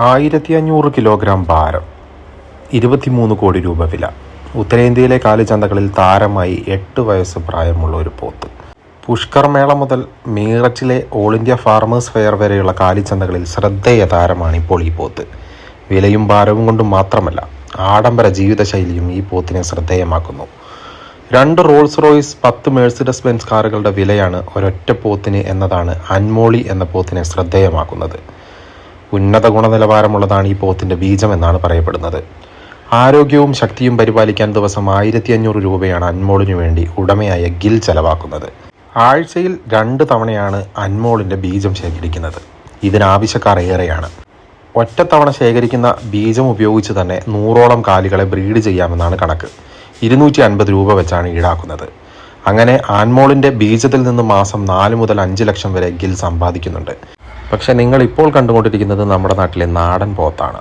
1500 kilogram ഭാരം, 23 കോടി രൂപ വില. ഉത്തരേന്ത്യയിലെ കാലിച്ചന്തകളിൽ താരമായി 8 വയസ്സ് പ്രായമുള്ള ഒരു പോത്ത്. പുഷ്കർ മേള മുതൽ മീററ്റിലെ ഓൾ ഇന്ത്യ ഫാർമേഴ്സ് ഫെയർ വരെയുള്ള കാലിച്ചന്തകളിൽ ശ്രദ്ധേയ താരമാണ് ഇപ്പോൾ ഈ പോത്ത്. വിലയും ഭാരവും കൊണ്ടും മാത്രമല്ല, ആഡംബര ജീവിതശൈലിയും ഈ പോത്തിനെ ശ്രദ്ധേയമാക്കുന്നു. 2 റോൾസ് റോയ്സ്, 10 മെഴ്സിഡസ് ബെൻസ് കാറുകളുടെ വിലയാണ് ഒരൊറ്റ പോത്തിന് എന്നതാണ് അൻമോളി എന്ന പോത്തിനെ ശ്രദ്ധേയമാക്കുന്നത്. ഉന്നത ഗുണനിലവാരമുള്ളതാണ് ഈ പോത്തിൻ്റെ ബീജം എന്നാണ് പറയപ്പെടുന്നത്. ആരോഗ്യവും ശക്തിയും പരിപാലിക്കാൻ ദിവസം 1500 രൂപയാണ് അൻമോളിനു വേണ്ടി ഉടമയായ ഗിൽ ചെലവാക്കുന്നത്. ആഴ്ചയിൽ 2 തവണയാണ് അൻമോളിൻ്റെ ബീജം ശേഖരിക്കുന്നത്. ഇതിനാവശ്യക്കാർ ഏറെയാണ്. ഒറ്റത്തവണ ശേഖരിക്കുന്ന ബീജം ഉപയോഗിച്ച് തന്നെ 100ഓളം കാലികളെ ബ്രീഡ് ചെയ്യാമെന്നാണ് കണക്ക്. 250 രൂപ വെച്ചാണ് ഈടാക്കുന്നത്. അങ്ങനെ ആൻമോളിൻ്റെ ബീജത്തിൽ നിന്ന് മാസം 4 മുതൽ 5 ലക്ഷം വരെ ഗിൽ സമ്പാദിക്കുന്നുണ്ട്. പക്ഷെ നിങ്ങൾ ഇപ്പോൾ കണ്ടുകൊണ്ടിരിക്കുന്നത് നമ്മുടെ നാട്ടിലെ നാടൻ പോത്താണ്.